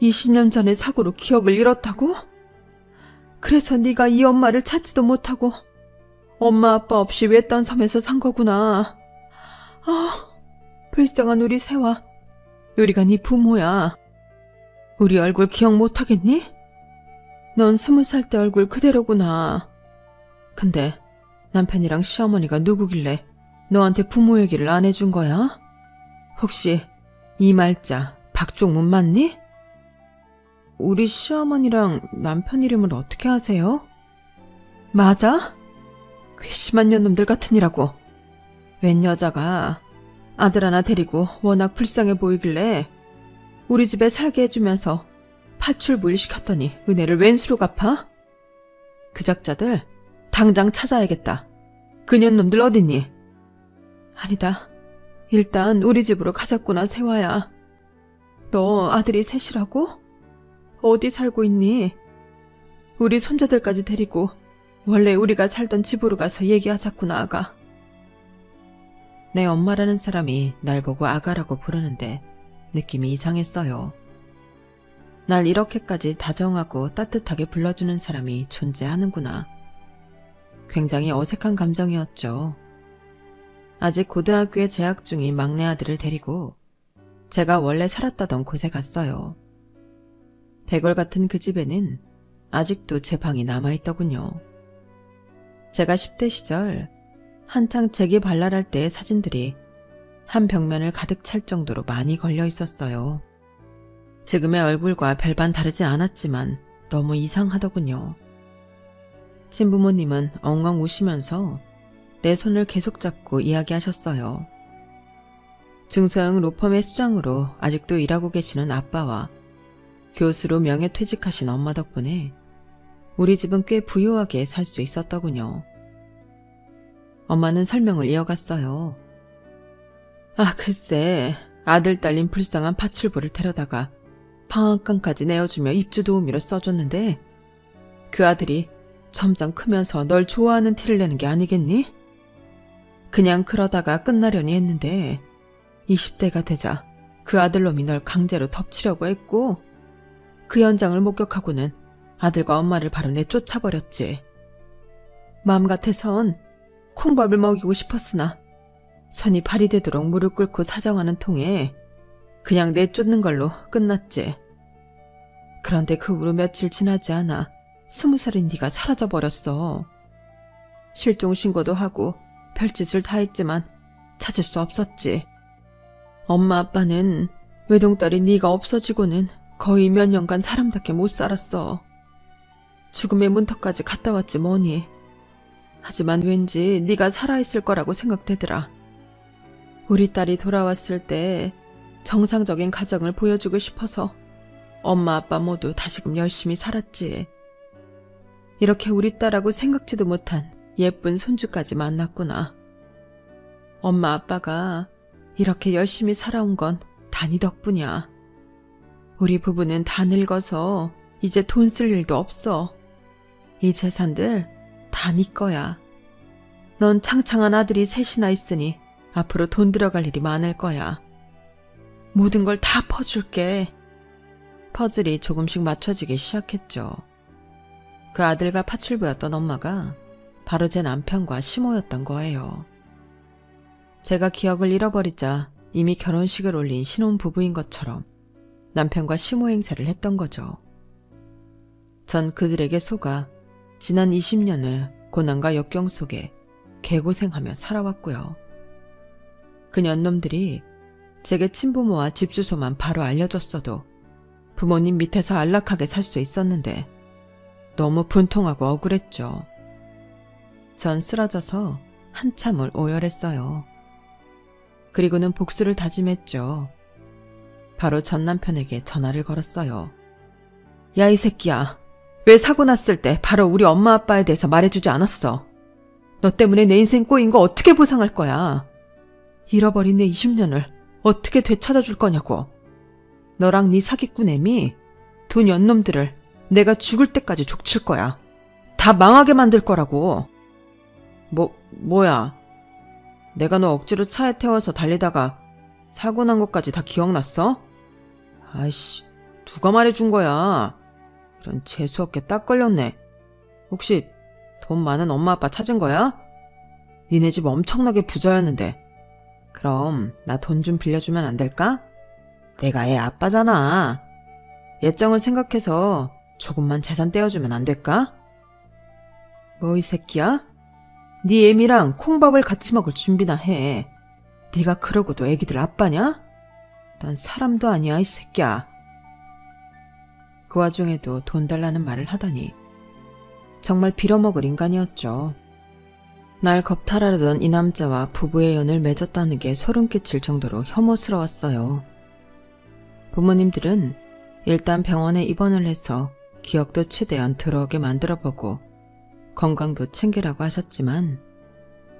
20년 전의 사고로 기억을 잃었다고? 그래서 네가 이 엄마를 찾지도 못하고 엄마 아빠 없이 외딴 섬에서 산 거구나. 아, 불쌍한 우리 세화. 우리가 네 부모야. 우리 얼굴 기억 못하겠니? 넌 20살 때 얼굴 그대로구나. 근데 남편이랑 시어머니가 누구길래 너한테 부모 얘기를 안 해준 거야? 혹시 이 말자 박종문 맞니? 우리 시어머니랑 남편 이름을 어떻게 아세요? 맞아? 괘씸한 년놈들 같으니라고. 웬 여자가 아들 하나 데리고 워낙 불쌍해 보이길래 우리 집에 살게 해주면서 파출부일 시켰더니 은혜를 웬 수로 갚아? 그 작자들 당장 찾아야겠다. 그 년놈들 어딨니? 아니다. 일단 우리 집으로 가자꾸나 세화야. 너 아들이 셋이라고? 어디 살고 있니? 우리 손자들까지 데리고 원래 우리가 살던 집으로 가서 얘기하자꾸나 아가. 내 엄마라는 사람이 날 보고 아가라고 부르는데 느낌이 이상했어요. 날 이렇게까지 다정하고 따뜻하게 불러주는 사람이 존재하는구나. 굉장히 어색한 감정이었죠. 아직 고등학교에 재학 중인 막내 아들을 데리고 제가 원래 살았다던 곳에 갔어요. 대궐 같은 그 집에는 아직도 제 방이 남아있더군요. 제가 10대 시절 한창 재기 발랄할 때의 사진들이 한 벽면을 가득 찰 정도로 많이 걸려 있었어요. 지금의 얼굴과 별반 다르지 않았지만 너무 이상하더군요. 친부모님은 엉엉 우시면서 내 손을 계속 잡고 이야기하셨어요. 중소형 로펌의 수장으로 아직도 일하고 계시는 아빠와 교수로 명예퇴직하신 엄마 덕분에 우리 집은 꽤 부유하게 살 수 있었더군요. 엄마는 설명을 이어갔어요. 아, 글쎄, 아들 딸린 불쌍한 파출부를 데려다가 방앗간까지 내어주며 입주 도우미로 써줬는데 그 아들이 점점 크면서 널 좋아하는 티를 내는 게 아니겠니? 그냥 그러다가 끝나려니 했는데 20대가 되자 그 아들놈이 널 강제로 덮치려고 했고 그 현장을 목격하고는 아들과 엄마를 바로 내쫓아버렸지. 마음 같아선 콩밥을 먹이고 싶었으나 손이 발이 되도록 무릎 꿇고 사정하는 통에 그냥 내쫓는 걸로 끝났지. 그런데 그 후로 며칠 지나지 않아 20살인 네가 사라져버렸어. 실종신고도 하고 별짓을 다 했지만 찾을 수 없었지. 엄마 아빠는 외동딸이 네가 없어지고는 거의 몇 년간 사람답게 못 살았어. 죽음의 문턱까지 갔다 왔지 뭐니. 하지만 왠지 네가 살아있을 거라고 생각되더라. 우리 딸이 돌아왔을 때 정상적인 가정을 보여주고 싶어서 엄마 아빠 모두 다시금 열심히 살았지. 이렇게 우리 딸하고 생각지도 못한 예쁜 손주까지 만났구나. 엄마 아빠가 이렇게 열심히 살아온 건 다 네 덕분이야. 우리 부부는 다 늙어서 이제 돈 쓸 일도 없어. 이 재산들 다 네 거야. 넌 창창한 아들이 셋이나 있으니 앞으로 돈 들어갈 일이 많을 거야. 모든 걸 다 퍼줄게. 퍼즐이 조금씩 맞춰지기 시작했죠. 그 아들과 파출부였던 엄마가 바로 제 남편과 시모였던 거예요. 제가 기억을 잃어버리자 이미 결혼식을 올린 신혼부부인 것처럼 남편과 시모 행세를 했던 거죠. 전 그들에게 속아 지난 20년을 고난과 역경 속에 개고생하며 살아왔고요. 그 년놈들이 제게 친부모와 집 주소만 바로 알려줬어도 부모님 밑에서 안락하게 살 수 있었는데 너무 분통하고 억울했죠. 전 쓰러져서 한참을 오열했어요. 그리고는 복수를 다짐했죠. 바로 전 남편에게 전화를 걸었어요. 야, 이 새끼야. 왜 사고 났을 때 바로 우리 엄마 아빠에 대해서 말해주지 않았어? 너 때문에 내 인생 꼬인 거 어떻게 보상할 거야? 잃어버린 내 20년을 어떻게 되찾아줄 거냐고. 너랑 네 사기꾼 애미 두 년놈들을 내가 죽을 때까지 족칠 거야. 다 망하게 만들 거라고. 뭐야? 내가 너 억지로 차에 태워서 달리다가 사고 난 것까지 다 기억났어? 아이씨, 누가 말해준 거야? 이런 재수없게 딱 걸렸네. 혹시 돈 많은 엄마 아빠 찾은 거야? 니네 집 엄청나게 부자였는데. 그럼 나 돈 좀 빌려주면 안 될까? 내가 애 아빠잖아. 예정을 생각해서 조금만 재산 떼어주면 안 될까? 뭐 이 새끼야? 네 애미랑 콩밥을 같이 먹을 준비나 해. 네가 그러고도 애기들 아빠냐? 난 사람도 아니야, 이 새끼야. 그 와중에도 돈 달라는 말을 하다니 정말 빌어먹을 인간이었죠. 날 겁탈하려던 이 남자와 부부의 연을 맺었다는 게 소름 끼칠 정도로 혐오스러웠어요. 부모님들은 일단 병원에 입원을 해서 기억도 최대한 들어오게 만들어보고 건강도 챙기라고 하셨지만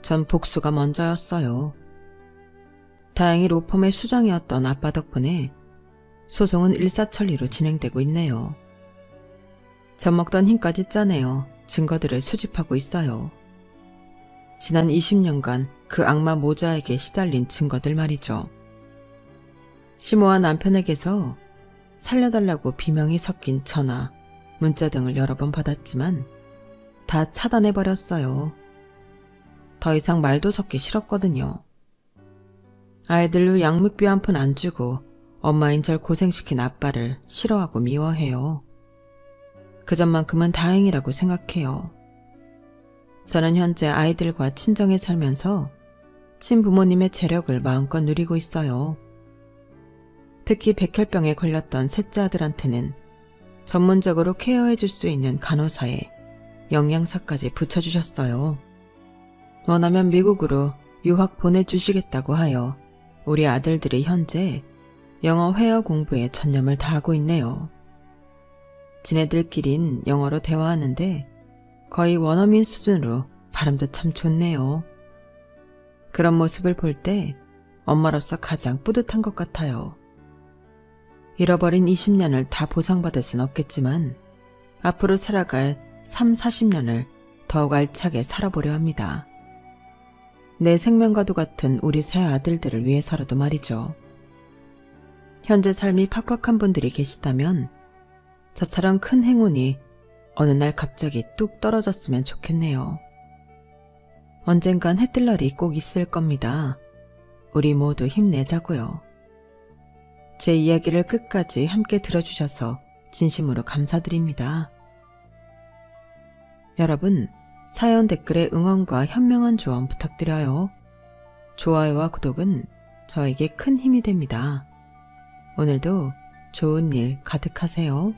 전 복수가 먼저였어요. 다행히 로펌의 수장이었던 아빠 덕분에 소송은 일사천리로 진행되고 있네요. 젖먹던 힘까지 짜내어 증거들을 수집하고 있어요. 지난 20년간 그 악마 모자에게 시달린 증거들 말이죠. 시모와 남편에게서 살려달라고 비명이 섞인 전화, 문자 등을 여러 번 받았지만 다 차단해버렸어요. 더 이상 말도 섞기 싫었거든요. 아이들로 양육비 한 푼 안 주고 엄마인 절 고생시킨 아빠를 싫어하고 미워해요. 그 점만큼은 다행이라고 생각해요. 저는 현재 아이들과 친정에 살면서 친부모님의 재력을 마음껏 누리고 있어요. 특히 백혈병에 걸렸던 셋째 아들한테는 전문적으로 케어해줄 수 있는 간호사에 영양사까지 붙여주셨어요. 원하면 미국으로 유학 보내주시겠다고 하여 우리 아들들이 현재 영어 회화 공부에 전념을 다하고 있네요. 지네들끼린 영어로 대화하는데 거의 원어민 수준으로 발음도 참 좋네요. 그런 모습을 볼 때 엄마로서 가장 뿌듯한 것 같아요. 잃어버린 20년을 다 보상받을 순 없겠지만 앞으로 살아갈 3, 40년을 더욱 알차게 살아보려 합니다. 내 생명과도 같은 우리 세 아들들을 위해서라도 말이죠. 현재 삶이 팍팍한 분들이 계시다면 저처럼 큰 행운이 어느 날 갑자기 뚝 떨어졌으면 좋겠네요. 언젠간 해뜰 날이 꼭 있을 겁니다. 우리 모두 힘내자고요. 제 이야기를 끝까지 함께 들어주셔서 진심으로 감사드립니다. 여러분, 사연 댓글에 응원과 현명한 조언 부탁드려요. 좋아요와 구독은 저에게 큰 힘이 됩니다. 오늘도 좋은 일 가득하세요.